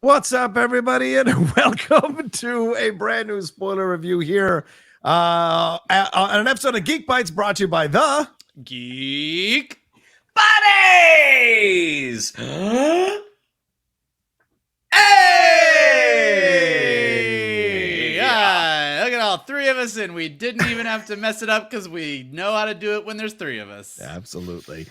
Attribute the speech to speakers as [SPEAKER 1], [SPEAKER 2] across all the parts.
[SPEAKER 1] What's up, everybody, and welcome to a brand new spoiler review here on an episode of Geek Bites brought to you by the
[SPEAKER 2] Geek BYTES. Hey! Look at all three of us, and we didn't even have to mess it up because we know how to do it when there's three of us.
[SPEAKER 1] Absolutely.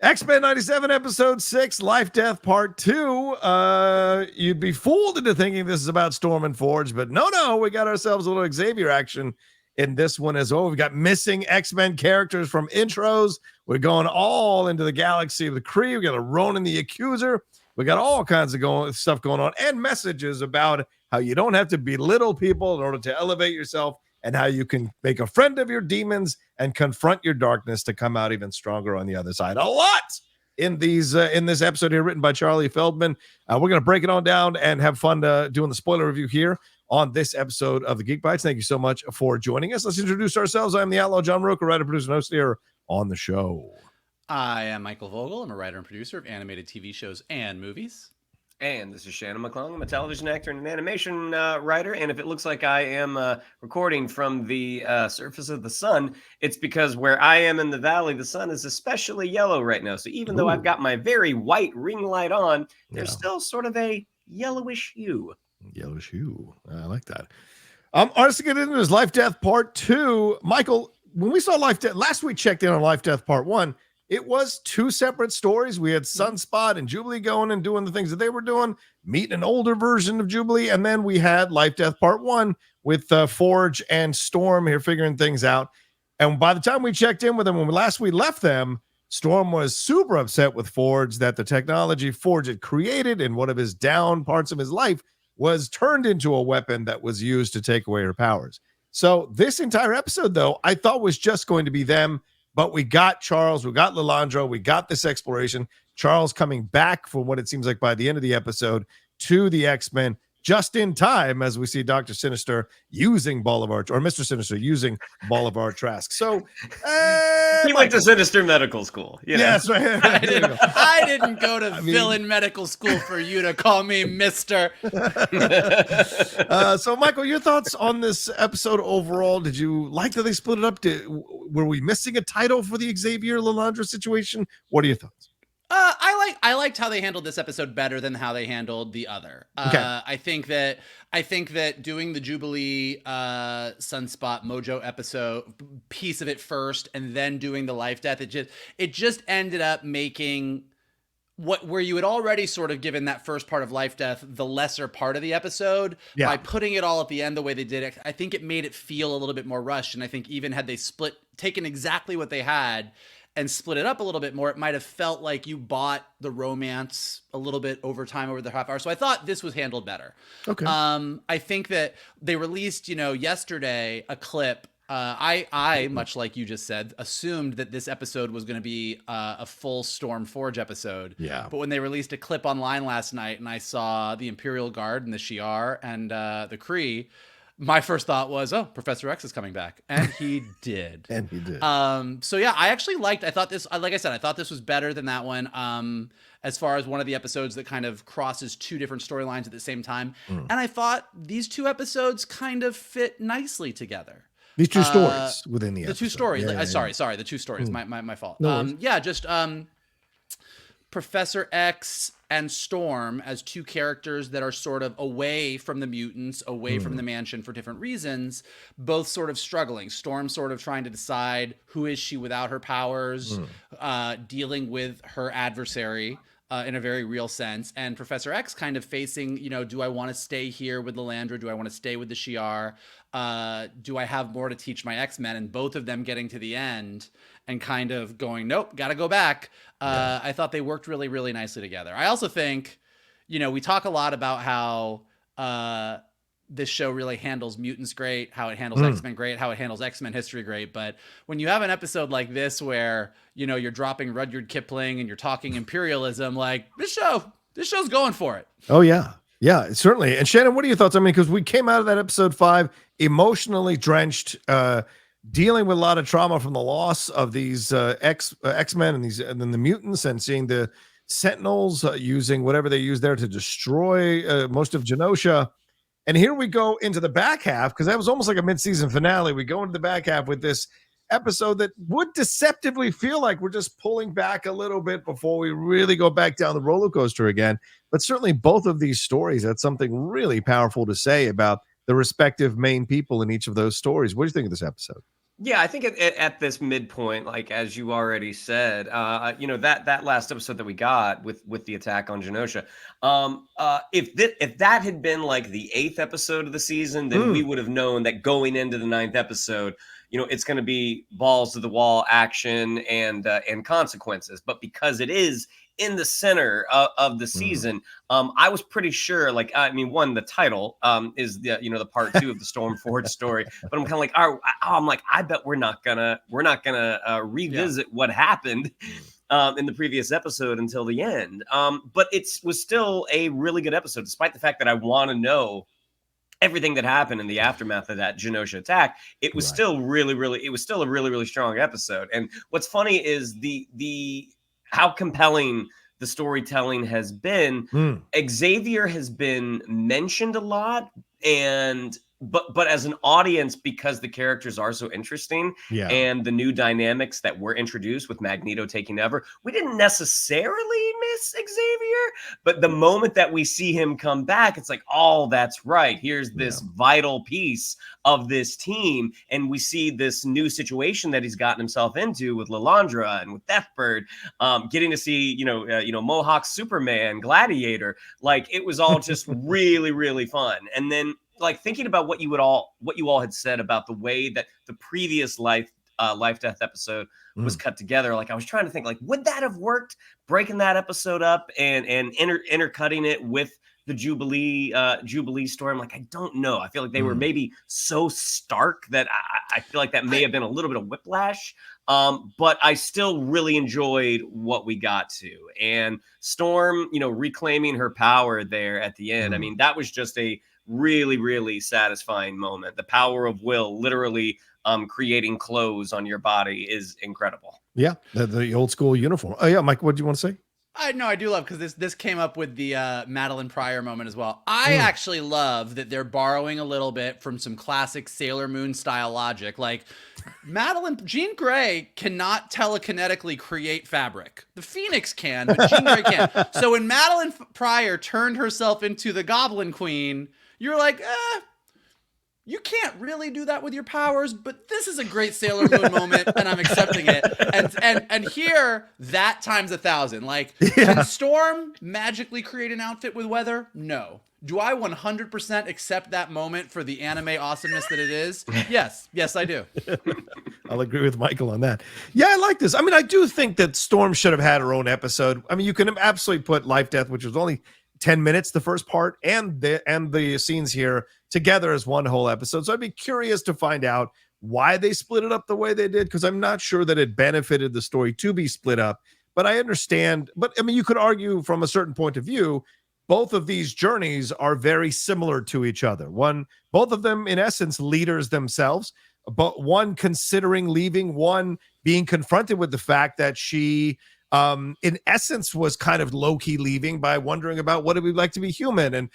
[SPEAKER 1] X-Men 97 episode 6, Lifedeath part 2. You'd be fooled into thinking this is about Storm and Forge, but no, we got ourselves a little Xavier action in this one as well. We've got missing X-Men characters from intros. We're going all into the galaxy of the Kree. We got a Ronan the Accuser. We got all kinds of stuff going on, and messages about how you don't have to belittle people in order to elevate yourself, and how you can make a friend of your demons and confront your darkness to come out even stronger on the other side. A lot in these in this episode here, written by Charlie Feldman. We're going to break it on down and have fun doing the spoiler review here on this episode of the Geek Bites. Thank you so much for joining us. Let's introduce ourselves. I'm the Outlaw John Rocha, writer, producer, and host here on the show.
[SPEAKER 2] I am Michael Vogel. I'm a writer and producer of animated TV shows and movies.
[SPEAKER 3] And this is Shannon McClung. I'm a television actor and an animation writer. And if it looks like I am recording from the surface of the sun, it's because where I am in the valley, the sun is especially yellow right now. So even though I've got my very white ring light on, there's still sort of a yellowish hue.
[SPEAKER 1] Yellowish hue. I like that. Artist to get into is Life Death Part 2. Michael, when we saw Life Death, last we checked in on Life Death Part 1, it was two separate stories. We had Sunspot and Jubilee going and doing the things that they were doing, meeting an older version of Jubilee, and then we had Life Death Part 1 with Forge and Storm here figuring things out. And by the time we checked in with them, when we left them, Storm was super upset with Forge that the technology Forge had created in one of his down parts of his life was turned into a weapon that was used to take away her powers. So this entire episode, though, I thought was just going to be them. But we got Charles, we got Lilandra, we got this exploration. Charles coming back for what it seems like by the end of the episode to the X-Men just in time as we see Dr. Sinister using Mr. Sinister using Bolivar Trask. So
[SPEAKER 3] he went to Sinister Medical School. You know?
[SPEAKER 1] Yes, right.
[SPEAKER 2] I didn't go to villain medical school for you to call me Mr.
[SPEAKER 1] So, Michael, your thoughts on this episode overall? Did you like that they split it up? Were we missing a title for the Xavier Lilandra situation? What are your thoughts?
[SPEAKER 2] I liked how they handled this episode better than how they handled the other.
[SPEAKER 1] Okay.
[SPEAKER 2] I think that doing the Jubilee Sunspot Mojo episode piece of it first, and then doing the Life Death, it just ended up making where you had already sort of given that first part of Life Death the lesser part of the episode by putting it all at the end the way they did it. I think it made it feel a little bit more rushed, and I think even had they taken exactly what they had and split it up a little bit more, it might have felt like you bought the romance a little bit over time over the half hour. So I thought this was handled better.
[SPEAKER 1] Okay.
[SPEAKER 2] I think that they released, yesterday a clip. I much like you just said, assumed that this episode was going to be a full Storm Forge episode.
[SPEAKER 1] Yeah.
[SPEAKER 2] But when they released a clip online last night and I saw the Imperial Guard and the Shi'ara and the Kree, my first thought was, oh, Professor X is coming back. And he did.
[SPEAKER 1] And he did.
[SPEAKER 2] So yeah, I thought this, like I said, I thought this was better than that one. As far as one of the episodes that kind of crosses two different storylines at the same time. And I thought these two episodes kind of fit nicely together.
[SPEAKER 1] These two stories within the episode.
[SPEAKER 2] Two stories.
[SPEAKER 1] Yeah,
[SPEAKER 2] Sorry, the two stories. My fault.
[SPEAKER 1] No
[SPEAKER 2] Professor X and Storm as two characters that are sort of away from the mutants, away from the mansion for different reasons, both sort of struggling. Storm sort of trying to decide who is she without her powers, dealing with her adversary in a very real sense. And Professor X kind of facing, do I want to stay here with Lilandra? Do I want to stay with the Shi'ar? Do I have more to teach my X-Men? And both of them getting to the end and kind of going, nope, got to go back. I thought they worked really, really nicely together. I also think, we talk a lot about how this show really handles mutants great, how it handles X-Men great, how it handles X-Men history great. But when you have an episode like this where, you're dropping Rudyard Kipling and you're talking imperialism, like this show's going for it.
[SPEAKER 1] Oh, yeah. Yeah, certainly. And Shannon, what are your thoughts? I mean, because we came out of that episode 5 emotionally drenched, dealing with a lot of trauma from the loss of these X-Men and then the mutants, and seeing the Sentinels using whatever they use there to destroy most of Genosha. And here we go into the back half, because that was almost like a mid-season finale. We go into the back half with this episode that would deceptively feel like we're just pulling back a little bit before we really go back down the roller coaster again. But certainly both of these stories had something really powerful to say about the respective main people in each of those stories. What do you think of this episode?
[SPEAKER 3] Yeah, I think at this midpoint, like as you already said, that last episode that we got with the attack on Genosha, if that had been like the 8th episode of the season, then we would have known that going into the 9th episode, it's going to be balls to the wall action and consequences. But because it is in the center of the season, I was pretty sure, one, the title is the part 2 of the Stormforge story, but I'm kind of like, I bet we're not gonna revisit what happened in the previous episode until the end. But it was still a really good episode, despite the fact that I want to know everything that happened in the aftermath of that Genosha attack. It was still really, a really, really strong episode. And what's funny is the how compelling the storytelling has been. Xavier has been mentioned a lot, but as an audience, because the characters are so interesting and the new dynamics that were introduced with Magneto taking over, we didn't necessarily miss Xavier. But the moment that we see him come back, it's like, oh, that's right. Here's this vital piece of this team. And we see this new situation that he's gotten himself into with Lilandra and with Deathbird, getting to see, Mohawk Superman, Gladiator. Like, it was all just really, really fun. And then, like, thinking about what you all had said about the way that the previous Life-Death episode was cut together, like, I was trying to think, like, would that have worked, breaking that episode up and intercutting it with the Jubilee story? I'm like, I don't know. I feel like they were maybe so stark that I feel like that may have been a little bit of whiplash. But I still really enjoyed what we got to. And Storm, reclaiming her power there at the end. I mean, that was just a really, really satisfying moment. The power of will, literally creating clothes on your body, is incredible. Yeah,
[SPEAKER 1] the old school uniform. Oh yeah, Mike, what do you want to say?
[SPEAKER 2] I do love, because this came up with the Madeline Pryor moment as well. I actually love that they're borrowing a little bit from some classic Sailor Moon style logic. Like, Jean Grey cannot telekinetically create fabric. The Phoenix can, but Jean Grey can't. So when Madeline Pryor turned herself into the Goblin Queen, you're like, you can't really do that with your powers, but this is a great Sailor Moon moment, and I'm accepting it. And here, that times 1,000. Like, can Storm magically create an outfit with weather? No. Do I 100% accept that moment for the anime awesomeness that it is? Yes. Yes, I do.
[SPEAKER 1] I'll agree with Michael on that. Yeah, I like this. I mean, I do think that Storm should have had her own episode. I mean, you can absolutely put Life-Death, which was only 10 minutes, the first part, and the scenes here together as one whole episode. So I'd be curious to find out why they split it up the way they did, because I'm not sure that it benefited the story to be split up. But I understand. But I mean, you could argue from a certain point of view, both of these journeys are very similar to each other. Both of them, in essence, leaders themselves, but one considering leaving, one being confronted with the fact that she, in essence, was kind of low-key leaving by wondering about what it would be like to be human, and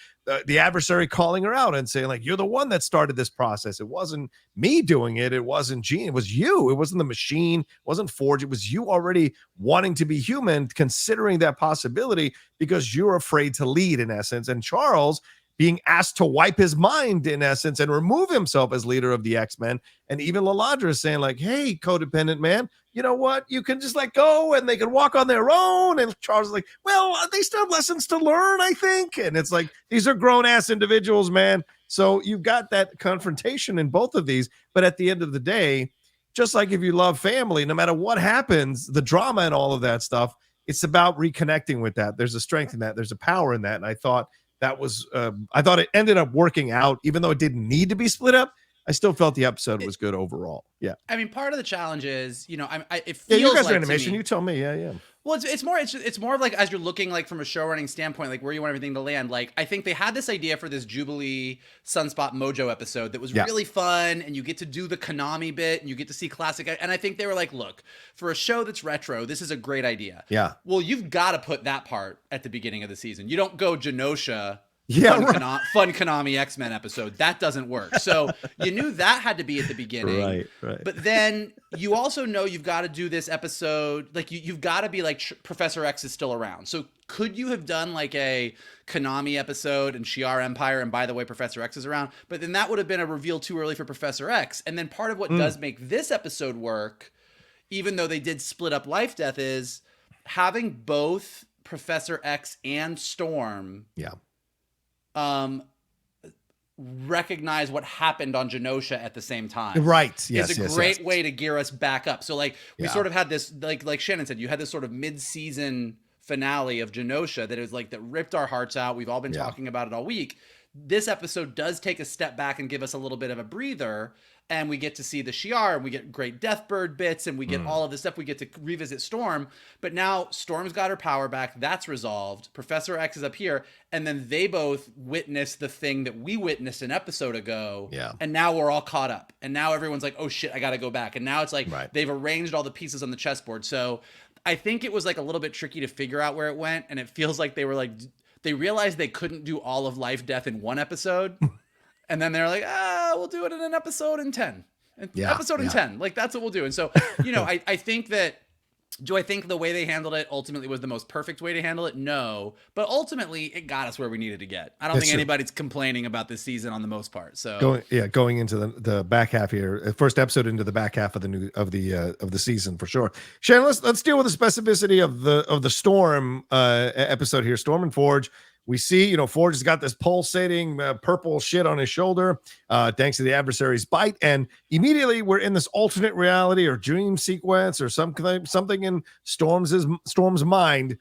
[SPEAKER 1] the adversary calling her out and saying, like, you're the one that started this process. It wasn't me doing it. It wasn't Jean. It was you. It wasn't the machine. It wasn't Forge. It was you already wanting to be human, considering that possibility because you're afraid to lead, in essence. And Charles being asked to wipe his mind, in essence, and remove himself as leader of the X-Men. And even Lilandra is saying, like, hey, codependent man, you know what? You can just let go and they can walk on their own. And Charles is like, well, they still have lessons to learn, I think. And it's like, these are grown-ass individuals, man. So you've got that confrontation in both of these. But at the end of the day, just like if you love family, no matter what happens, the drama and all of that stuff, it's about reconnecting with that. There's a strength in that. There's a power in that. And I thought that was, I thought it ended up working out, even though it didn't need to be split up. I still felt the episode was good overall. Yeah.
[SPEAKER 2] I mean, part of the challenge is, it
[SPEAKER 1] Yeah,
[SPEAKER 2] feels
[SPEAKER 1] you guys
[SPEAKER 2] like
[SPEAKER 1] are animation.
[SPEAKER 2] to me,
[SPEAKER 1] You tell me. Yeah.
[SPEAKER 2] well, it's more of like, as you're looking like from a show running standpoint, like where you want everything to land. Like, I think they had this idea for this Jubilee Sunspot Mojo episode that was really fun, and you get to do the Konami bit, and you get to see classic. And I think they were like, look, for a show that's retro, this is a great idea.
[SPEAKER 1] Yeah.
[SPEAKER 2] Well, you've got to put that part at the beginning of the season. You don't go Genosha.
[SPEAKER 1] Yeah,
[SPEAKER 2] fun Konami X-Men episode. That doesn't work. So you knew that had to be at the beginning.
[SPEAKER 1] Right.
[SPEAKER 2] But then you also know you've got to do this episode. Like you've got to be like Professor X is still around. So could you have done like a Konami episode and Shi'ara Empire, and by the way, Professor X is around? But then that would have been a reveal too early for Professor X. And then part of what does make this episode work, even though they did split up Lifedeath, is having both Professor X and Storm.
[SPEAKER 1] Yeah.
[SPEAKER 2] Recognize what happened on Genosha at the same time.
[SPEAKER 1] Right. Yes.
[SPEAKER 2] It's a great way to gear us back up. So like we sort of had this, like Shannon said, you had this sort of mid-season finale of Genosha that was like that ripped our hearts out. We've all been talking about it all week. This episode does take a step back and give us a little bit of a breather, and we get to see the Shi'ara, and we get great Deathbird bits, and we get all of this stuff. We get to revisit Storm, but now Storm's got her power back. That's resolved. Professor X is up here, and then they both witness the thing that we witnessed an episode ago.
[SPEAKER 1] Yeah.
[SPEAKER 2] And now we're all caught up, and now everyone's like, oh shit, I got to go back. And now it's like they've arranged all the pieces on the chessboard. So I think it was like a little bit tricky to figure out where it went, and it feels like they were like, they realized they couldn't do all of Life Death in one episode. And then they're like, we'll do it in an episode in 10. Episode in 10. Like, that's what we'll do. And so, I think that, do I think the way they handled it ultimately was the most perfect way to handle it? No. But ultimately, it got us where we needed to get. I don't think anybody's complaining about this season on the most part. So
[SPEAKER 1] going into the back half here, first episode into the back half of the season for sure. Shannon, let's deal with the specificity of the Storm episode here. Storm and Forge. We see, Forge has got this pulsating purple shit on his shoulder, thanks to the adversary's bite, and immediately we're in this alternate reality or dream sequence or something in Storm's mind,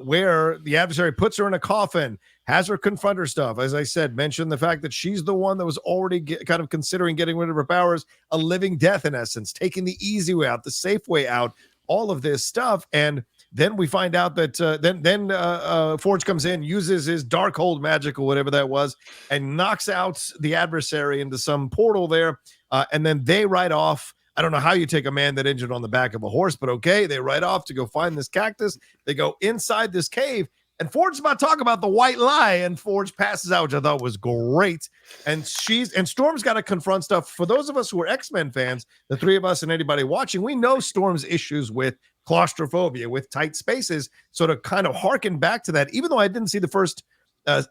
[SPEAKER 1] where the adversary puts her in a coffin, has her confront her stuff. As I said, mentioned the fact that she's the one that was already kind of considering getting rid of her powers, a living death in essence, taking the easy way out, the safe way out, all of this stuff, and then we find out that then Forge comes in, uses his Darkhold magic or whatever that was, and knocks out the adversary into some portal there. And then they ride off. I don't know how you take a man that injured on the back of a horse, but okay, they ride off to go find this cactus. They go inside this cave, and Forge's about to talk about the white lie, and Forge passes out, which I thought was great. And Storm's got to confront stuff. For those of us who are X-Men fans, the three of us and anybody watching, we know Storm's issues with claustrophobia, with tight spaces, sort of kind of harken back to that. Even though I didn't see the first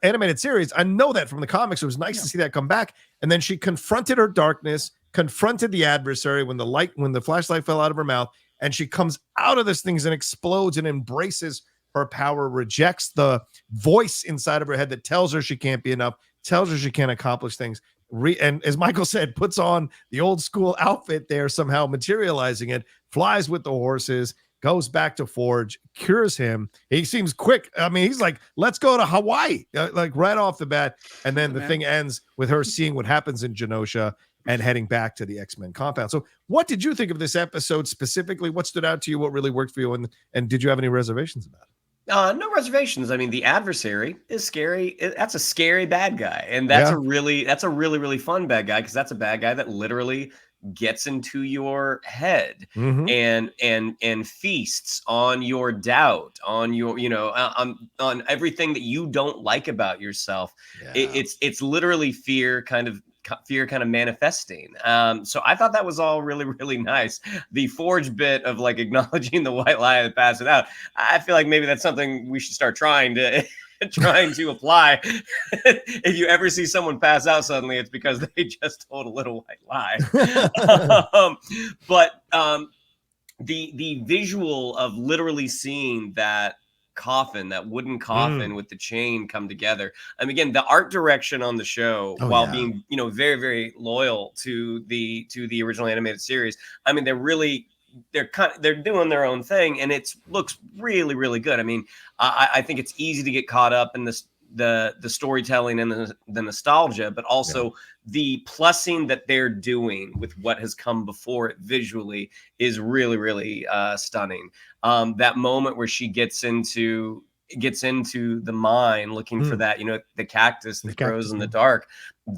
[SPEAKER 1] animated series, I know that from the comics. It was nice to see that come back. And then she confronted her darkness, confronted the adversary when the flashlight fell out of her mouth, and she comes out of this thing and explodes and embraces her power, rejects the voice inside of her head that tells her she can't be enough, tells her she can't accomplish things. And as Michael said, puts on the old school outfit there, somehow materializing it, flies with the horses, goes back to Forge, cures him. He seems quick. I mean, he's like, let's go to Hawaii, like right off the bat. And then the thing ends with her seeing what happens in Genosha and heading back to the X-Men compound. So what did you think of this episode specifically? What stood out to you? What really worked for you? And did you have any reservations about it?
[SPEAKER 3] No reservations. I mean, the adversary is scary. That's a scary bad guy, and that's a really fun bad guy, because that's a bad guy that literally gets into your head and feasts on your doubt, on your on everything that you don't like about yourself. It's literally fear kind of manifesting. So I thought that was all really, really nice. The Forge bit of like acknowledging the white lie and pass it out, I feel like maybe that's something we should start trying to apply. If you ever see someone pass out suddenly, it's because they just told a little white lie. But the visual of literally seeing that wooden coffin with the chain come together. I mean, again, the art direction on the show, being, very, very loyal to the original animated series. I mean, they're doing their own thing, and it looks really, really good. I mean, I think it's easy to get caught up in this the storytelling and the nostalgia, but also the plussing that they're doing with what has come before it visually is really, really stunning. That moment where she gets into the mine looking for that, the cactus that grows in the dark,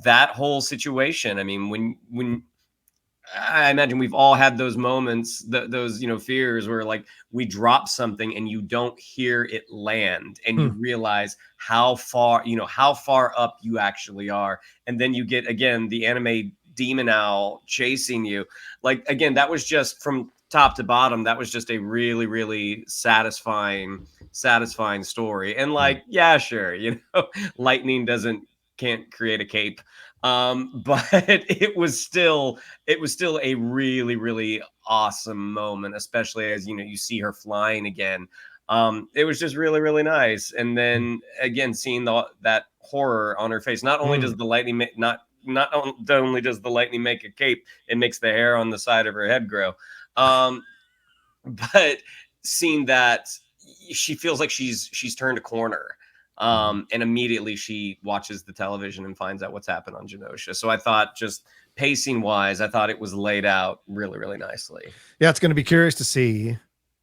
[SPEAKER 3] that whole situation. I mean, when I imagine we've all had those moments, those fears where like we drop something and you don't hear it land, and you realize how far up you actually are, and then you get again the anime demon owl chasing you. Like again, that was just from top to bottom. That was just a really, really satisfying story. And like, yeah, sure, lightning can't create a cape. But it was still a really, really awesome moment, especially as you see her flying again. It was just really, really nice. And then again, seeing that horror on her face. Not only does the lightning not only does the lightning make a cape, it makes the hair on the side of her head grow. But seeing that, she feels like she's turned a corner. And immediately she watches the television and finds out what's happened on Genosha. So I thought, just pacing wise, I thought it was laid out really, really nicely.
[SPEAKER 1] Yeah, it's going to be curious to see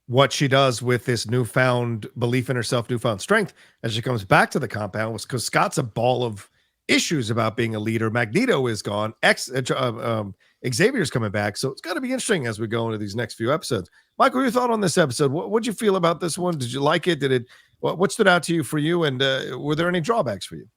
[SPEAKER 1] what she does with this newfound belief in herself, newfound strength as she comes back to the compound, because Scott's a ball of issues about being a leader. Magneto is gone. Xavier's coming back. So it's going to be interesting as we go into these next few episodes. Michael, your thought on this episode? What'd you feel about this one? Did you like it? What stood out to you for you? And were there any drawbacks for you?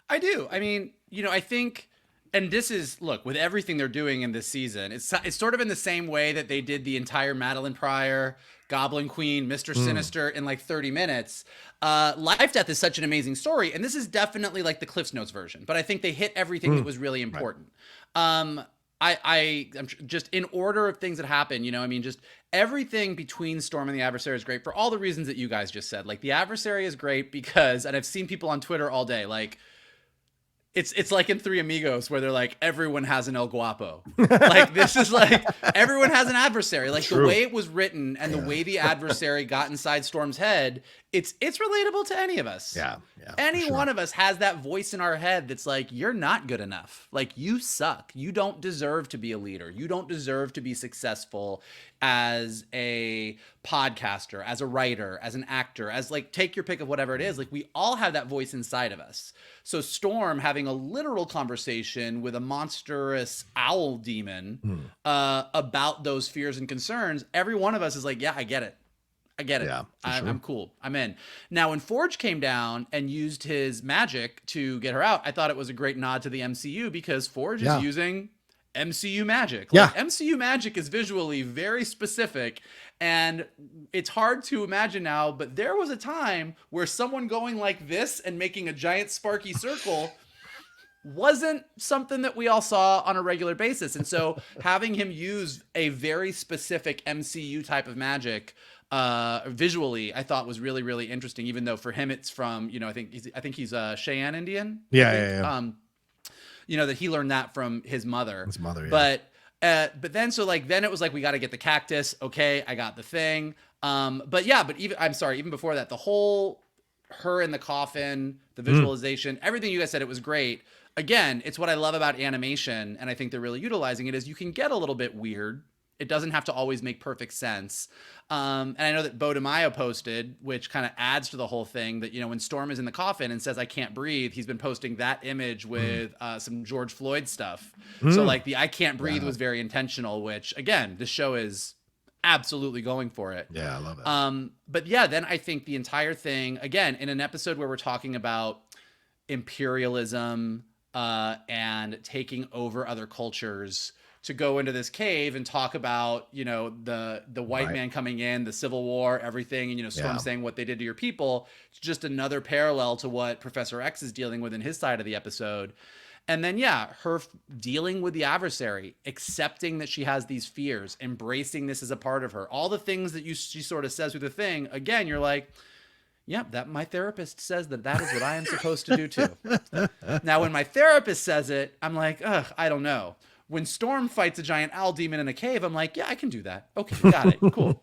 [SPEAKER 2] I do. I mean, I think, and this is, look, with everything they're doing in this season, it's sort of in the same way that they did the entire Madeline Pryor, Goblin Queen, Mr. Sinister in like 30 minutes. Lifedeath is such an amazing story. And this is definitely like the Cliff's Notes version, but I think they hit everything that was really important. Right. I'm just in order of things that happen, just everything between Storm and the Adversary is great for all the reasons that you guys just said. Like the Adversary is great because, and I've seen people on Twitter all day, like it's like in Three Amigos where they're like, everyone has an El Guapo. Like this is like, everyone has an adversary. Like the way it was written and the way the adversary got inside Storm's head, it's relatable to any of us.
[SPEAKER 1] Yeah.
[SPEAKER 2] Any one of us has that voice in our head that's like, you're not good enough. Like you suck. You don't deserve to be a leader. You don't deserve to be successful as a podcaster, as a writer, as an actor, as like, take your pick of whatever it is. Like we all have that voice inside of us. So Storm having a literal conversation with a monstrous owl demon about those fears and concerns, every one of us is like, yeah, I get it. Yeah, I'm cool. I'm in. Now, when Forge came down and used his magic to get her out, I thought it was a great nod to the MCU because Forge is using MCU magic. Like, MCU magic is visually very specific, and it's hard to imagine now, but there was a time where someone going like this and making a giant sparky circle wasn't something that we all saw on a regular basis. And so having him use a very specific MCU type of magic visually, I thought was really, really interesting, even though for him it's from, I think he's a Cheyenne Indian.
[SPEAKER 1] Yeah.
[SPEAKER 2] That he learned that from his mother.
[SPEAKER 1] Yeah.
[SPEAKER 2] But then then it was like, we got to get the cactus. Okay, I got the thing. But even before that, the whole her in the coffin, the visualization, everything you guys said, it was great. Again, it's what I love about animation, and I think they're really utilizing it, is you can get a little bit weird. It doesn't have to always make perfect sense. And I know that Bo DeMaio posted, which kind of adds to the whole thing, that, when Storm is in the coffin and says, I can't breathe, he's been posting that image with some George Floyd stuff. So like the I can't breathe was very intentional, which again, the show is absolutely going for it.
[SPEAKER 1] Yeah, I love it.
[SPEAKER 2] But yeah, then I think the entire thing, again, in an episode where we're talking about imperialism and taking over other cultures, to go into this cave and talk about, the white man coming in, the Civil War, everything, and, Storm saying what they did to your people. It's just another parallel to what Professor X is dealing with in his side of the episode. And then, her dealing with the adversary, accepting that she has these fears, embracing this as a part of her, all the things that she sort of says through the thing. Again, you're like, yep, that my therapist says that is what I am supposed to do too. Now, when my therapist says it, I'm like, ugh, I don't know. When Storm fights a giant owl demon in a cave, I'm like, yeah, I can do that. Okay, got it. Cool.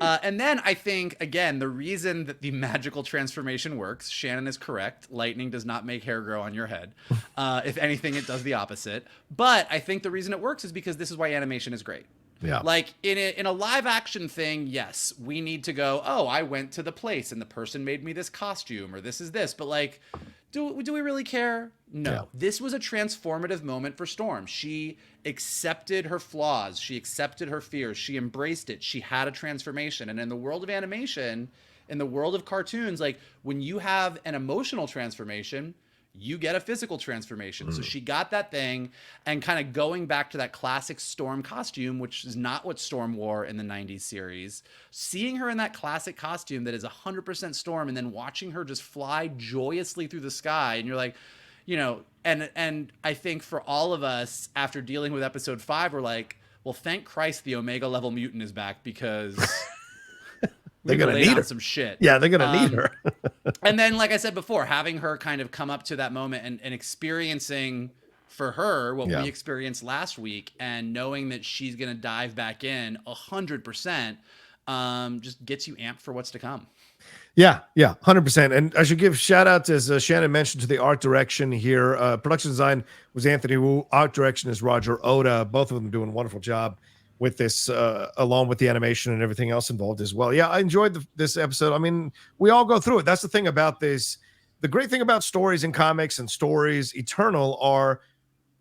[SPEAKER 2] And then I think, again, the reason that the magical transformation works, Shannon is correct. Lightning does not make hair grow on your head. If anything, it does the opposite. But I think the reason it works is because this is why animation is great.
[SPEAKER 1] Yeah.
[SPEAKER 2] Like in a live action thing, yes, we need to go, oh, I went to the place and the person made me this costume or this is this. But like, do we really care? No.
[SPEAKER 1] Yeah.
[SPEAKER 2] This was a transformative moment for Storm. She accepted her flaws. She accepted her fears. She embraced it. She had a transformation. And in the world of animation, in the world of cartoons, like when you have an emotional transformation, you get a physical transformation. So she got that thing, and kind of going back to that classic Storm costume, which is not what Storm wore in the 90s series, seeing her in that classic costume that is 100% Storm, and then watching her just fly joyously through the sky. And you're like, you know, and I think for all of us after dealing with episode 5, we're like, well, thank Christ the Omega level mutant is back, because
[SPEAKER 1] they're going to need her.
[SPEAKER 2] Some shit.
[SPEAKER 1] Yeah, they're going to need her.
[SPEAKER 2] And then, like I said before, having her kind of come up to that moment and experiencing for her what we experienced last week, and knowing that she's going to dive back in 100%, just gets you amped for what's to come.
[SPEAKER 1] Yeah, 100%. And I should give shout out, as Shannon mentioned, to the art direction here. Production design was Anthony Wu. Art direction is Roger Oda. Both of them doing a wonderful job with this, along with the animation and everything else involved as well. Yeah, I enjoyed this episode. I mean, we all go through it. That's the thing about this. The great thing about stories and comics and stories eternal are,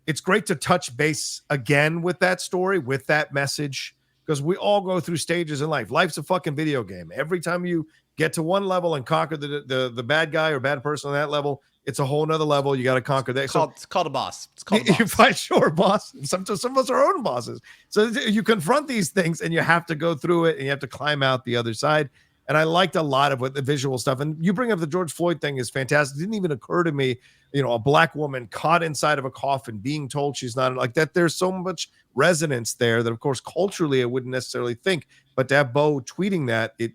[SPEAKER 1] it's great to touch base again with that story, with that message, because we all go through stages in life. Life's a fucking video game. Every time you get to one level and conquer the bad guy or bad person on that level, it's a whole nother level. You got to conquer that.
[SPEAKER 2] It's called a boss. It's called a boss.
[SPEAKER 1] You fight, sure, boss. Some of us are our own bosses. So you confront these things, and you have to go through it, and you have to climb out the other side. And I liked a lot of what the visual stuff. And you bring up the George Floyd thing is fantastic. It didn't even occur to me, a black woman caught inside of a coffin being told she's not like that. There's so much resonance there that, of course, culturally I wouldn't necessarily think. But to have Bo tweeting that, it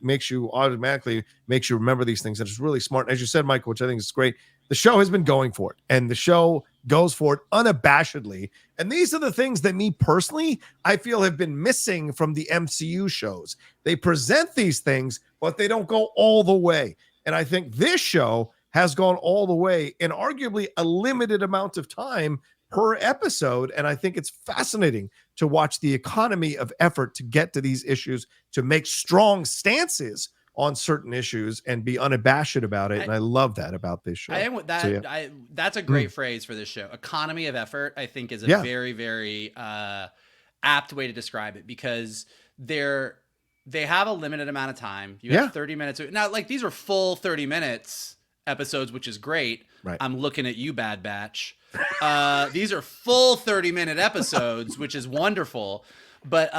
[SPEAKER 1] automatically makes you remember these things. And it's really smart. And as you said, Michael, which I think is great, the show has been going for it, and the show goes for it unabashedly. And these are the things that me personally, I feel have been missing from the MCU shows. They present these things, but they don't go all the way. And I think this show has gone all the way in arguably a limited amount of time per episode. And I think it's fascinating to watch the economy of effort to get to these issues, to make strong stances on certain issues and be unabashed about it. And I love that about this show.
[SPEAKER 2] That's a great phrase for this show. Economy of effort, I think, is a very, very apt way to describe it, because they have a limited amount of time. You have 30 minutes. Now, like, these are full 30 minutes episodes, which is great.
[SPEAKER 1] Right.
[SPEAKER 2] I'm looking at you, Bad Batch. These are full 30-minute episodes, which is wonderful. But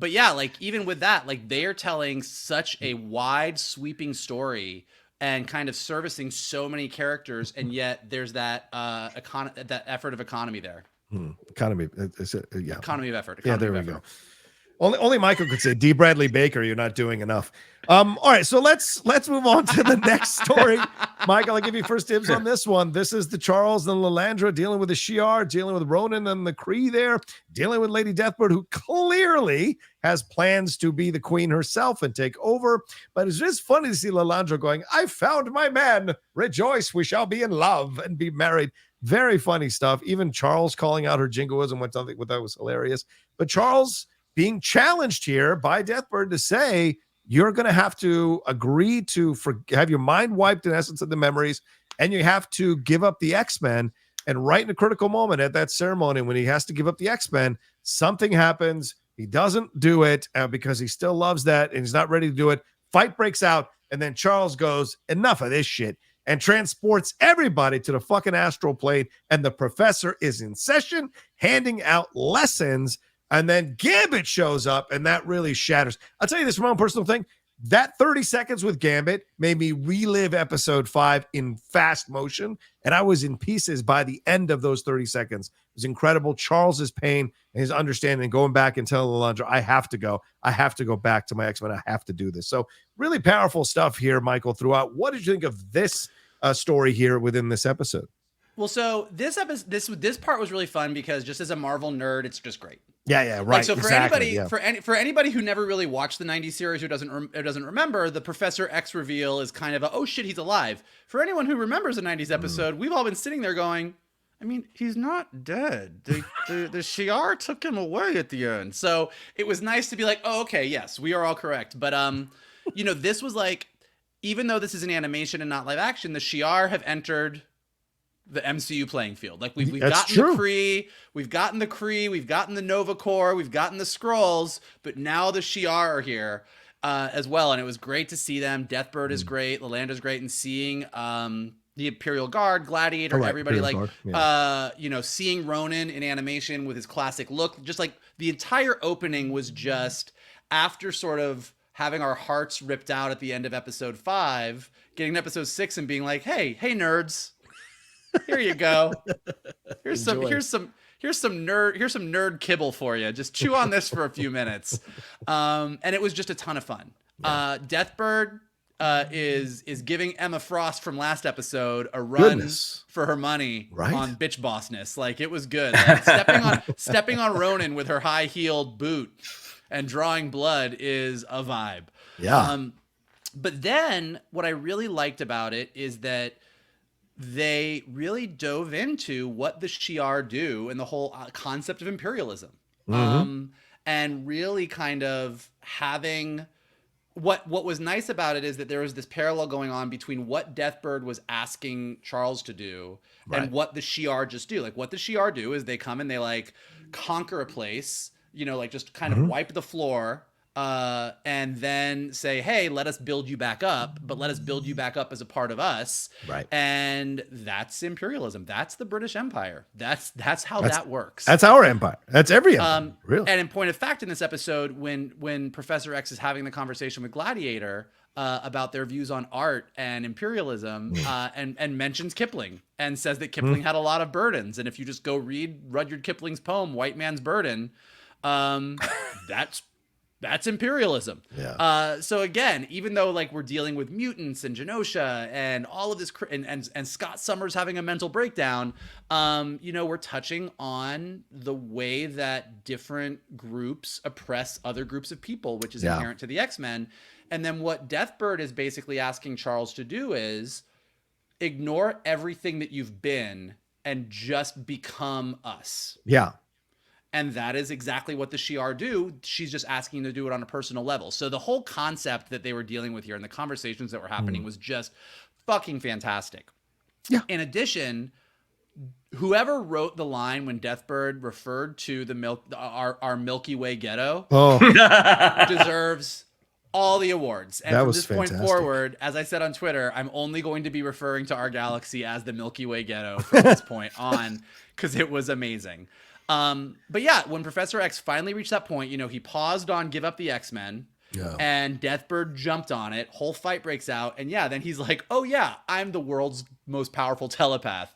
[SPEAKER 2] yeah, like, even with that, like, they are telling such a wide sweeping story and kind of servicing so many characters, and yet there's that that effort of economy there.
[SPEAKER 1] Economy of effort.
[SPEAKER 2] Yeah,
[SPEAKER 1] there we go. Only Michael could say, D. Bradley Baker, you're not doing enough. All right, so let's move on to the next story. Michael, I'll give you first dibs on this one. This is the Charles and Lilandra dealing with the Shi'ara, dealing with Ronan and the Kree there, dealing with Lady Deathbird, who clearly has plans to be the queen herself and take over. But it's just funny to see Lilandra going, I found my man. Rejoice, we shall be in love and be married. Very funny stuff. Even Charles calling out her jingoism, which I think that was hilarious. But Charles being challenged here by Deathbird to say, you're going to have to agree to have your mind wiped, in essence, of the memories, and you have to give up the X-Men. And right in a critical moment at that ceremony, when he has to give up the X-Men, something happens. He doesn't do it because he still loves that, and he's not ready to do it. Fight breaks out, and then Charles goes, enough of this shit, and transports everybody to the fucking astral plane, and the professor is in session, handing out lessons. And then Gambit shows up, and that really shatters. I'll tell you this, from my own personal thing. That 30 seconds with Gambit made me relive episode 5 in fast motion, and I was in pieces by the end of those 30 seconds. It was incredible. Charles's pain and his understanding, going back and telling Lilandra, I have to go back to my X-Men. I have to do this. So really powerful stuff here, Michael, throughout. What did you think of this story here within this episode?
[SPEAKER 2] Well, so this episode, this part was really fun because just as a Marvel nerd, it's just great.
[SPEAKER 1] Yeah, right.
[SPEAKER 2] Like, so for
[SPEAKER 1] exactly,
[SPEAKER 2] anybody, for anybody who never really watched the '90s series, who doesn't remember, the Professor X reveal is kind of a, oh shit, he's alive. For anyone who remembers a '90s episode, we've all been sitting there going, I mean, he's not dead. The Shi'ara took him away at the end. So it was nice to be like, oh, okay, yes, we are all correct. But you know, this was like, even though this is an animation and not live action, the Shi'ar have entered the MCU playing field. Like we've gotten the Kree, we've gotten the Nova Corps, we've gotten the Skrulls, but now the Shi'ar are here as well. And it was great to see them. Deathbird is great, Lilandra's great, and seeing the Imperial Guard, Gladiator, everybody
[SPEAKER 1] Imperial
[SPEAKER 2] like
[SPEAKER 1] Guard,
[SPEAKER 2] you know, seeing Ronan in animation with his classic look, just like the entire opening was just after sort of having our hearts ripped out at the end of episode 5, getting to episode 6 and being like, hey nerds, here you go. Here's some nerd kibble for you. Just chew on this for a few minutes. And it was just a ton of fun. Deathbird is giving Emma Frost from last episode a run for her money on bitch bossness. Like, it was good. Like, stepping on Ronan with her high-heeled boot and drawing blood is a vibe.
[SPEAKER 1] Yeah.
[SPEAKER 2] But then what I really liked about it is that they really dove into what the Shi'ar do and the whole concept of imperialism. And really kind of having what was nice about it is that there was this parallel going on between what Deathbird was asking Charles to do and what the Shi'ar just do. Like, what the Shi'ar do is they come and they like conquer a place, you know, like just kind of wipe the floor, and then say, hey, let us build you back up, but let us build you back up as a part of us. Right. And that's imperialism. That's the British Empire. That's how that works.
[SPEAKER 1] That's our empire. That's every empire. Really.
[SPEAKER 2] And in point of fact, in this episode, when Professor X is having the conversation with Gladiator about their views on art and imperialism, and mentions Kipling and says that Kipling had a lot of burdens. And if you just go read Rudyard Kipling's poem, White Man's Burden, that's imperialism. Yeah. So again, even though like we're dealing with mutants and Genosha and all of this, and Scott Summers having a mental breakdown, you know, we're touching on the way that different groups oppress other groups of people, which is inherent to the X-Men. And then what Deathbird is basically asking Charles to do is ignore everything that you've been and just become us.
[SPEAKER 1] Yeah.
[SPEAKER 2] And that is exactly what the Shi'ar do. She's just asking to do it on a personal level. So the whole concept that they were dealing with here and the conversations that were happening was just fucking fantastic. Yeah. In addition, whoever wrote the line when Deathbird referred to our Milky Way ghetto deserves all the awards. And from this point forward, as I said on Twitter, I'm only going to be referring to our galaxy as the Milky Way ghetto from this point on, because it was amazing. But yeah, when Professor X finally reached that point, you know, he paused on Give Up the X-Men, and Deathbird jumped on it. Whole fight breaks out. And yeah, then he's like, oh yeah, I'm the world's most powerful telepath.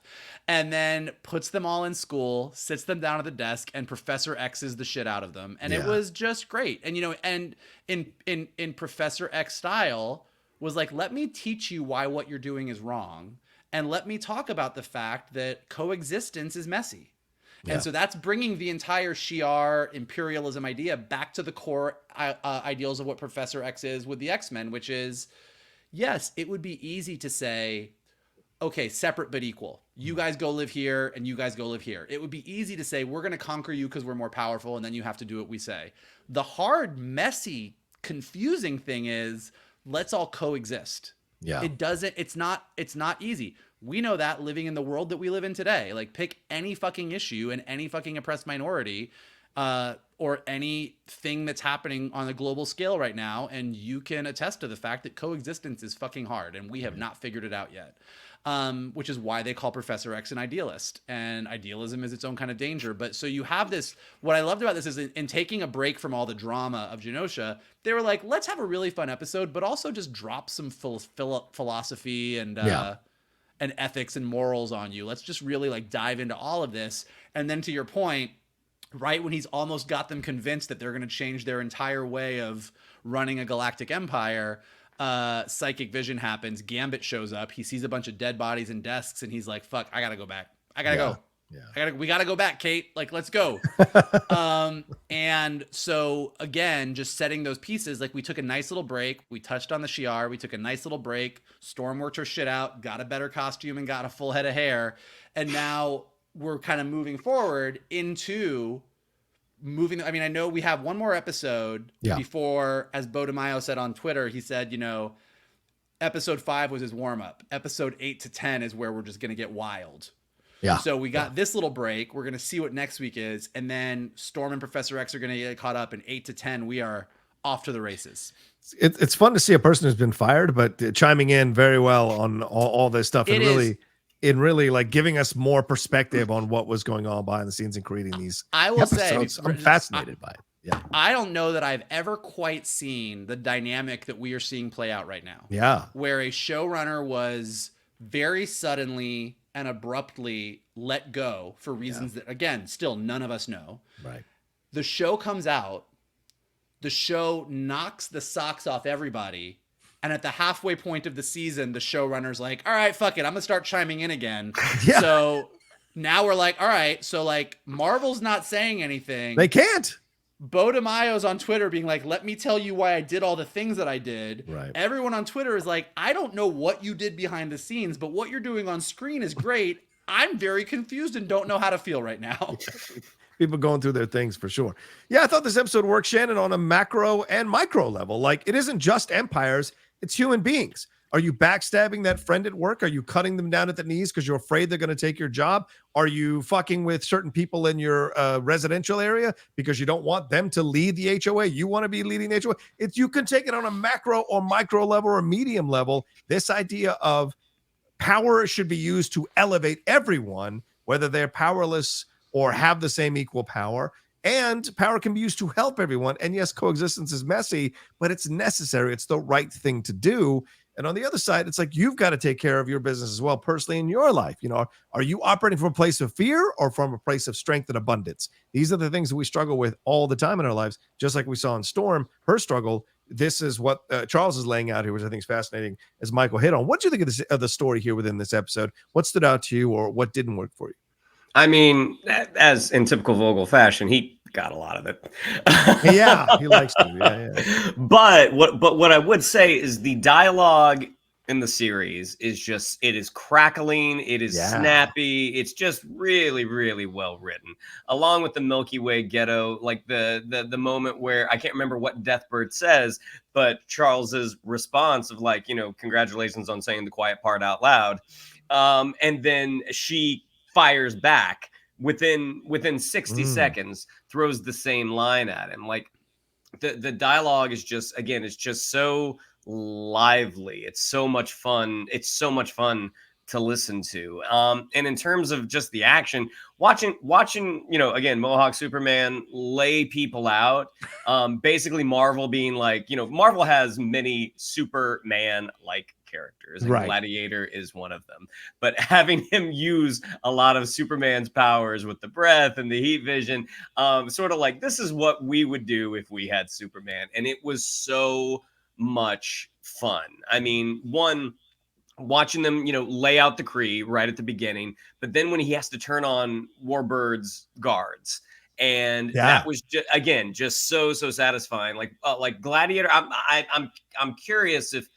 [SPEAKER 2] And then puts them all in school, sits them down at the desk, and Professor X's the shit out of them. And it was just great. And, you know, and in Professor X style was like, let me teach you why what you're doing is wrong. And let me talk about the fact that coexistence is messy. And so that's bringing the entire Shi'ar imperialism idea back to the core ideals of what Professor X is with the X-Men, which is, yes, it would be easy to say, okay, separate but equal. You guys go live here and you guys go live here. It would be easy to say, we're going to conquer you because we're more powerful, and then you have to do what we say. The hard, messy, confusing thing is, let's all coexist. Yeah. It's not easy. We know that living in the world that we live in today. Like, pick any fucking issue and any fucking oppressed minority, or anything that's happening on a global scale right now, and you can attest to the fact that coexistence is fucking hard, and we have not figured it out yet. Which is why they call Professor X an idealist, and idealism is its own kind of danger. But so you have this, what I loved about this is in taking a break from all the drama of Genosha, they were like, let's have a really fun episode, but also just drop some philosophy and ethics and morals on you. Let's just really like dive into all of this. And then to your point, right when he's almost got them convinced that they're going to change their entire way of running a galactic empire, psychic vision happens. Gambit shows up. He sees a bunch of dead bodies and desks, and he's like, "Fuck, I gotta go back. I gotta go.
[SPEAKER 1] Yeah.
[SPEAKER 2] We gotta go back, Kate. Like, let's go." And so again, just setting those pieces, like we took a nice little break. We touched on the Shi'ara. We took a nice little break. Storm worked her shit out, got a better costume, and got a full head of hair. And now we're kind of moving forward into moving. I mean, I know we have one more episode before, as Bo DeMaio said on Twitter, he said, you know, episode 5 was his warm up. Episode 8 to 10 is where we're just going to get wild.
[SPEAKER 1] Yeah.
[SPEAKER 2] So we got this little break. We're going to see what next week is. And then Storm and Professor X are going to get caught up. And 8 to 10, we are off to the races.
[SPEAKER 1] It's fun to see a person who's been fired, but chiming in very well on all this stuff and really like giving us more perspective on what was going on behind the scenes and creating these episodes.
[SPEAKER 2] Say,
[SPEAKER 1] I'm fascinated by it. Yeah.
[SPEAKER 2] I don't know that I've ever quite seen the dynamic that we are seeing play out right now.
[SPEAKER 1] Yeah.
[SPEAKER 2] Where a showrunner was very suddenly and abruptly let go for reasons that, again, still none of us know.
[SPEAKER 1] Right.
[SPEAKER 2] The show comes out. The show knocks the socks off everybody. And at the halfway point of the season, the showrunner's like, all right, fuck it. I'm going to start chiming in again.
[SPEAKER 1] Yeah.
[SPEAKER 2] So now we're like, all right. So like Marvel's not saying anything.
[SPEAKER 1] They can't.
[SPEAKER 2] Bo DeMaio's on Twitter being like, let me tell you why I did all the things that I did.
[SPEAKER 1] Right.
[SPEAKER 2] Everyone on Twitter is like, I don't know what you did behind the scenes, but what you're doing on screen is great. I'm very confused and don't know how to feel right now.
[SPEAKER 1] People going through their things for sure. Yeah, I thought this episode worked, Shannon, on a macro and micro level. Like, it isn't just empires, it's human beings. Are you backstabbing that friend at work? Are you cutting them down at the knees because you're afraid they're going to take your job? Are you fucking with certain people in your residential area because you don't want them to lead the HOA? You want to be leading the HOA? You can take it on a macro or micro level or medium level. This idea of power should be used to elevate everyone, whether they're powerless or have the same equal power. And power can be used to help everyone. And yes, coexistence is messy, but it's necessary. It's the right thing to do. And on the other side, it's like you've got to take care of your business as well, personally in your life. You know, are you operating from a place of fear or from a place of strength and abundance? These are the things that we struggle with all the time in our lives, just like we saw in Storm, her struggle. This is what Charles is laying out here, which I think is fascinating, as Michael hit on. What do you think of the story here within this episode? What stood out to you or what didn't work for you?
[SPEAKER 3] I mean, as in typical Vogel fashion, he got a lot of it.
[SPEAKER 1] Yeah, he likes to. Yeah.
[SPEAKER 3] But what I would say is the dialogue in the series is just, it is crackling, it is snappy, it's just really, really well written. Along with the Milky Way ghetto, like the moment where I can't remember what Deathbird says, but Charles's response of like, you know, congratulations on saying the quiet part out loud. And then she fires back within 60 seconds, throws the same line at him. Like the dialogue is just, again, it's just so lively. It's so much fun. It's so much fun to listen to. And in terms of just the action, watching, you know, again, Mohawk Superman lay people out, basically Marvel being like, you know, Marvel has many Superman-like characters, and Gladiator is one of them. But having him use a lot of Superman's powers with the breath and the heat vision, sort of like, this is what we would do if we had Superman. And it was so much fun. I mean, watching them, you know, lay out the Kree right at the beginning, but then when he has to turn on Warbird's guards, and that was just, again, just so satisfying. Like Gladiator, I'm curious if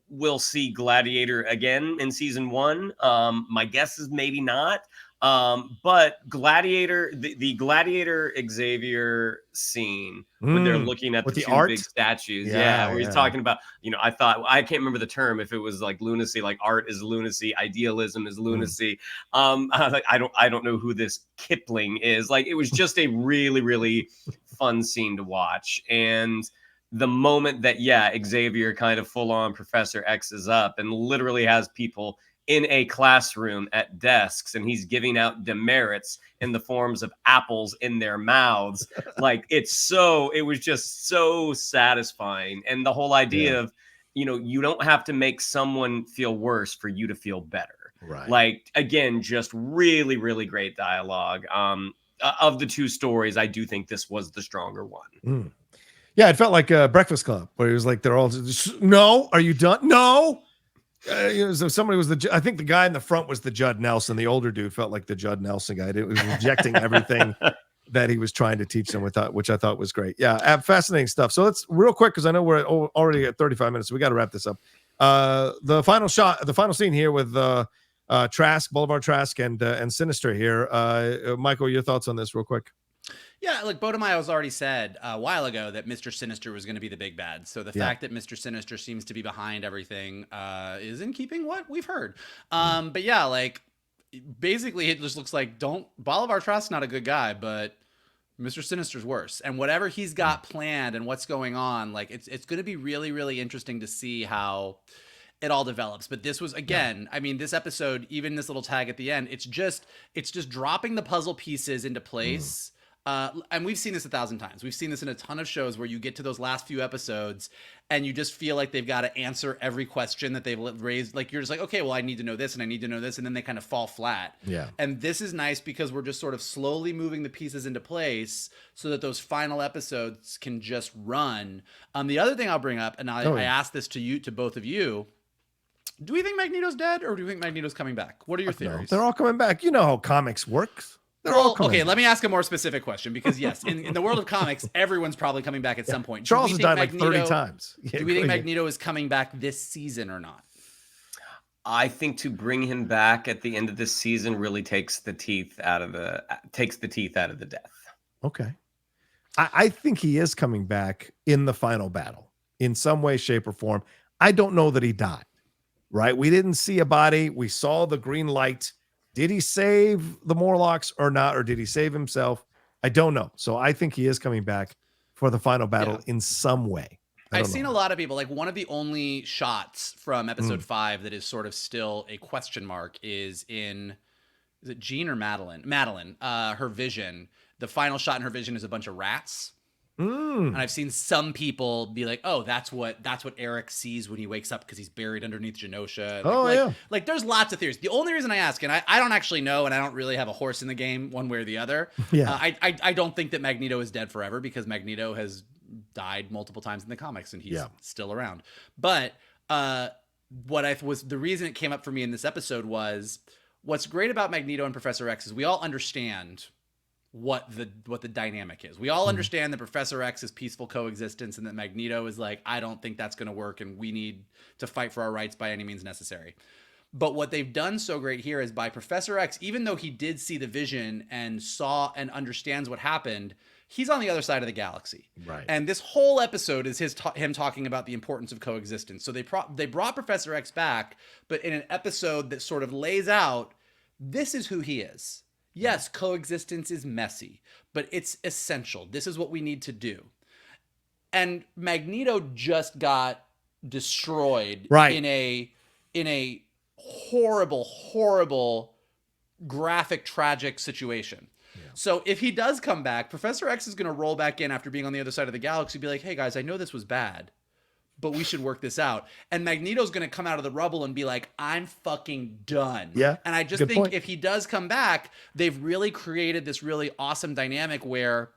[SPEAKER 3] we'll see Gladiator again in season 1. My guess is maybe not. But Gladiator, the Gladiator Xavier scene when they're looking at the two
[SPEAKER 1] art?
[SPEAKER 3] big statues, where he's talking about, you know, I can't remember the term, if it was like lunacy, like art is lunacy, idealism is lunacy. I was like, I don't know who this Kipling is. Like, it was just a really, really fun scene to watch. And the moment that, Xavier kind of full on Professor X is up and literally has people in a classroom at desks, and he's giving out demerits in the forms of apples in their mouths. Like, it was just so satisfying. And the whole idea of, you know, you don't have to make someone feel worse for you to feel better.
[SPEAKER 1] Right.
[SPEAKER 3] Like, again, just really, really great dialogue. Of the two stories, I do think this was the stronger one.
[SPEAKER 1] Yeah, it felt like a Breakfast Club where he was like, they're all no, are you done? No. So somebody was I think the guy in the front was the Judd Nelson. The older dude felt like the Judd Nelson guy. It was rejecting everything that he was trying to teach them which I thought was great. Yeah, fascinating stuff. So let's real quick, because I know we're already at 35 minutes. So we got to wrap this up. The final scene here with Trask, Boulevard Trask, and Sinister here. Michael, your thoughts on this real quick?
[SPEAKER 2] Yeah, like Bodemayo's already said a while ago that Mr. Sinister was going to be the big bad. So the fact that Mr. Sinister seems to be behind everything is in keeping what we've heard. But yeah, like basically it just looks like Bolivar Trask's not a good guy, but Mr. Sinister's worse. And whatever he's got planned and what's going on, like it's going to be really, really interesting to see how it all develops. But this was, again, I mean, this episode, even this little tag at the end, it's just dropping the puzzle pieces into place. And we've seen this 1,000 times. We've seen this in a ton of shows where you get to those last few episodes and you just feel like they've got to answer every question that they've raised. Like you're just like, okay, well, I need to know this and I need to know this. And then they kind of fall flat. Yeah. And this is nice because we're just sort of slowly moving the pieces into place so that those final episodes can just run. The other thing I'll bring up, and I asked this to both of you, do we think Magneto's dead or do you think Magneto's coming back? What are your theories?
[SPEAKER 1] No, they're all coming back. You know how comics works. Okay,
[SPEAKER 2] let me ask a more specific question because yes, in the world of comics, everyone's probably coming back at some point.
[SPEAKER 1] Charles has died like 30 times.
[SPEAKER 2] Do we think Magneto is coming back this season or not?
[SPEAKER 3] I think to bring him back at the end of this season really takes the teeth out of the death.
[SPEAKER 1] Okay. I think he is coming back in the final battle in some way, shape, or form. I don't know that he died, right? We didn't see a body. We saw the green light. Did he save the Morlocks or not? Or did he save himself? I don't know. So I think he is coming back for the final battle in some way.
[SPEAKER 2] I've seen a lot of people, like one of the only shots from episode 5 that is sort of still a question mark is it Jean or Madeline? Madeline, her vision. The final shot in her vision is a bunch of rats. And I've seen some people be like, "Oh, that's what Eric sees when he wakes up because he's buried underneath Genosha." Like there's lots of theories. The only reason I ask, and I don't actually know, and I don't really have a horse in the game one way or the other. I don't think that Magneto is dead forever because Magneto has died multiple times in the comics and he's still around. But the reason it came up for me in this episode was what's great about Magneto and Professor X is we all understand what the dynamic is. We all understand that Professor X is peaceful coexistence and that Magneto is like, I don't think that's going to work and we need to fight for our rights by any means necessary. But what they've done so great here is by Professor X, even though he did see the vision and saw and understands what happened, he's on the other side of the galaxy. Right. And this whole episode is him talking about the importance of coexistence. So they brought Professor X back, but in an episode that sort of lays out, this is who he is. Yes, coexistence is messy, but it's essential. This is what we need to do. And Magneto just got destroyed in a horrible, horrible, graphic, tragic situation. Yeah. So if he does come back, Professor X is going to roll back in after being on the other side of the galaxy and be like, hey guys, I know this was bad, but we should work this out. And Magneto's going to come out of the rubble and be like, I'm fucking done. Yeah. And I just think if he does come back, they've really created this really awesome dynamic where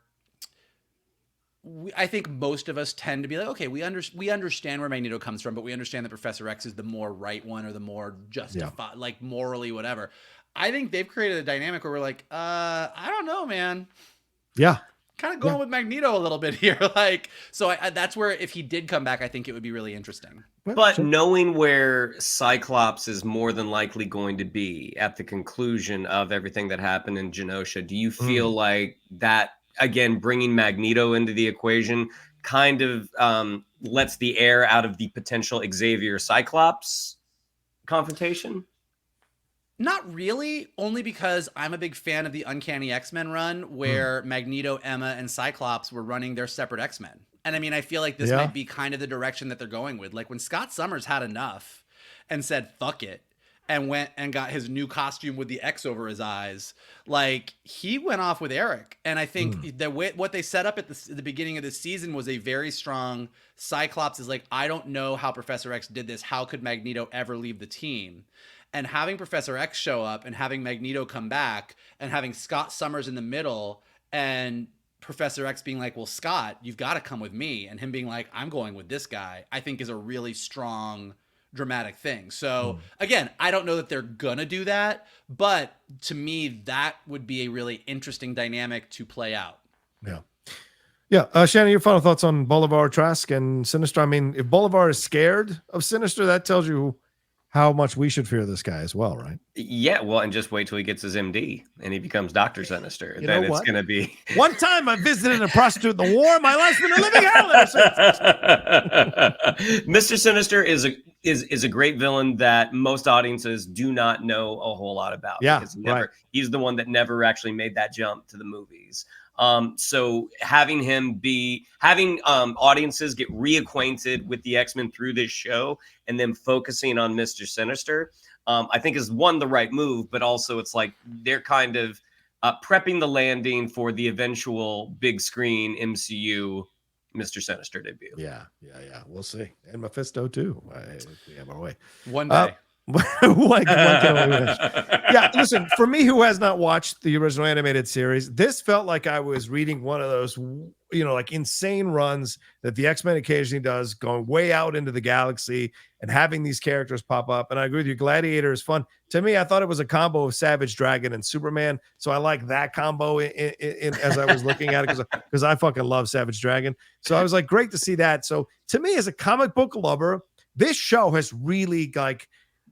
[SPEAKER 2] I think most of us tend to be like, okay, we understand where Magneto comes from, but we understand that Professor X is the more right one or the more justified, like morally, whatever. I think they've created a dynamic where we're like, I don't know, man.
[SPEAKER 1] Yeah.
[SPEAKER 2] Kind of going with Magneto a little bit here. Like, so that's where if he did come back, I think it would be really interesting.
[SPEAKER 3] But knowing where Cyclops is more than likely going to be at the conclusion of everything that happened in Genosha, do you feel like that, again, bringing Magneto into the equation kind of lets the air out of the potential Xavier Cyclops confrontation?
[SPEAKER 2] Not really, only because I'm a big fan of the Uncanny X-Men run where Magneto, Emma, and Cyclops were running their separate X-Men. And I mean, I feel like this might be kind of the direction that they're going with. Like when Scott Summers had enough and said, fuck it, and went and got his new costume with the X over his eyes, like he went off with Eric. And I think that what they set up at the beginning of this season was a very strong Cyclops is like, I don't know how Professor X did this. How could Magneto ever leave the team? And having Professor X show up and having Magneto come back and having Scott Summers in the middle and Professor X being like, well, Scott, you've got to come with me, and him being like, I'm going with this guy, I think is a really strong dramatic thing. So again, I don't know that they're gonna do that, but to me that would be a really interesting dynamic to play out.
[SPEAKER 1] Shannon, your final thoughts on Bolivar, Trask, and Sinister? I mean, if Bolivar is scared of Sinister, that tells you how much we should fear this guy as well, right?
[SPEAKER 3] Yeah, well, and just wait till he gets his MD and he becomes Dr. Sinister.
[SPEAKER 1] You
[SPEAKER 3] Then
[SPEAKER 1] know
[SPEAKER 3] it's
[SPEAKER 1] what?
[SPEAKER 3] going to be...
[SPEAKER 1] One time I visited a prostitute in the war. My life's been a living hell ever since.
[SPEAKER 3] Mr. Sinister is a great villain that most audiences do not know a whole lot about.
[SPEAKER 1] Yeah,
[SPEAKER 3] because
[SPEAKER 1] right.
[SPEAKER 3] He's the one that never actually made that jump to the movies. So having audiences get reacquainted with the X-Men through this show and then focusing on Mr. Sinister, I think is the right move, but also it's like they're kind of prepping the landing for the eventual big screen MCU Mr. Sinister debut.
[SPEAKER 1] Yeah. We'll see. And Mephisto too. We have our way.
[SPEAKER 2] One day.
[SPEAKER 1] one can only wish. Yeah, listen, for me who has not watched the original animated series, this felt like I was reading one of those, like insane runs that the X-Men occasionally does, going way out into the galaxy and having these characters pop up. And I agree with you, Gladiator is fun. To me, I thought it was a combo of Savage Dragon and Superman. So I like that combo in as I was looking at it because I fucking love Savage Dragon. So I was like, great to see that. So to me, as a comic book lover, this show has really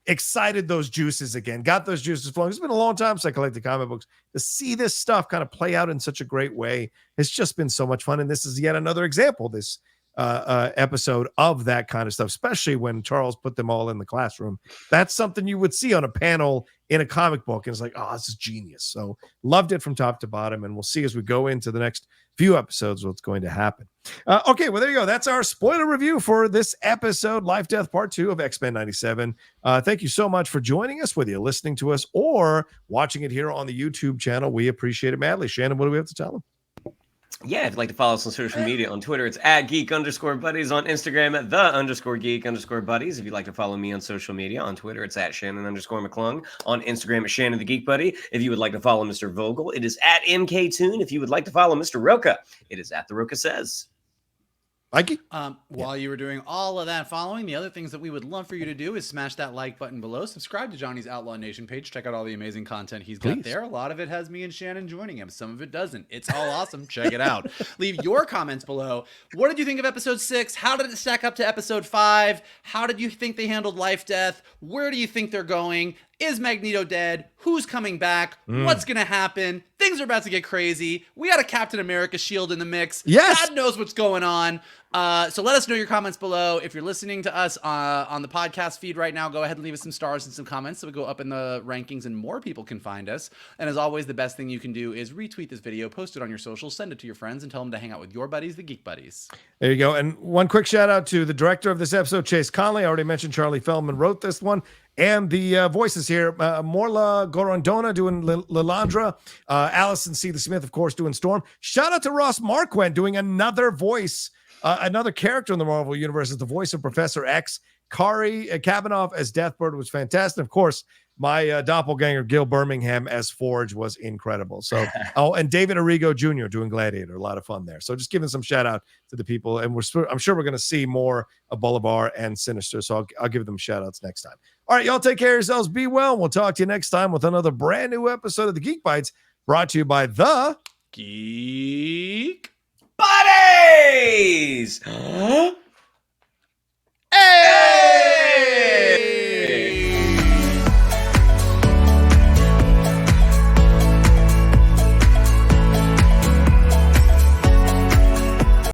[SPEAKER 1] excited those juices again, got those juices flowing. It's been a long time since I collected comic books. To see this stuff kind of play out in such a great way, it's just been so much fun. And this is yet another example, this episode of that kind of stuff, especially when Charles put them all in the classroom. That's something you would see on a panel in a comic book. And it's like, oh, this is genius. So loved it from top to bottom. And we'll see as we go into the next few episodes what's going to happen. Okay, well, there you go. That's our spoiler review for this episode, Life Death Part 2 of X-Men 97. Thank you so much for joining us, whether you're listening to us or watching it here on the YouTube channel. We appreciate it madly. Shannon, what do we have to tell them?
[SPEAKER 3] Yeah, if you'd like to follow us on social media, on Twitter, it's @geek_buddies. On Instagram, at @the_geek_buddies. If you'd like to follow me on social media, on Twitter, it's @Shannon_McClung. On Instagram, it's Shannon the Geek Buddy. If you would like to follow Mr. Vogel, it is @MKToon. If you would like to follow Mr. Rocha, it is @The Rocha Says.
[SPEAKER 1] Mikey?
[SPEAKER 2] While you were doing all of that following, the other things that we would love for you to do is smash that like button below, subscribe to Johnny's Outlaw Nation page, check out all the amazing content he's got there. A lot of it has me and Shannon joining him. Some of it doesn't. It's all awesome. Check it out. Leave your comments below. What did you think of episode 6? How did it stack up to episode 5? How did you think they handled Life Death? Where do you think they're going? Is Magneto dead? Who's coming back? What's going to happen? Things are about to get crazy. We got a Captain America shield in the mix.
[SPEAKER 1] Yes.
[SPEAKER 2] God knows what's going on. So let us know your comments below. If you're listening to us on the podcast feed right now, go ahead and leave us some stars and some comments so we go up in the rankings and more people can find us. And as always, the best thing you can do is retweet this video, post it on your socials, send it to your friends, and tell them to hang out with your buddies, the Geek Buddies.
[SPEAKER 1] There you go. And one quick shout out to the director of this episode, Chase Conley. I already mentioned Charlie Feldman wrote this one. And the voices here, Morla Gorondona doing Lilandra, Allison C. the Smith, of course, doing Storm. Shout out to Ross Marquand doing another voice, another character in the Marvel Universe as the voice of Professor X. Kari Kavanaugh as Deathbird was fantastic. Of course, my doppelganger, Gil Birmingham as Forge was incredible. So, and David Arrigo Jr. doing Gladiator, a lot of fun there. So just giving some shout out to the people. And I'm sure we're going to see more of Bolivar and Sinister. So I'll give them shout outs next time. All right, y'all take care of yourselves. Be well. We'll talk to you next time with another brand new episode of the Geek Bites brought to you by the
[SPEAKER 2] Geek
[SPEAKER 3] Buddies.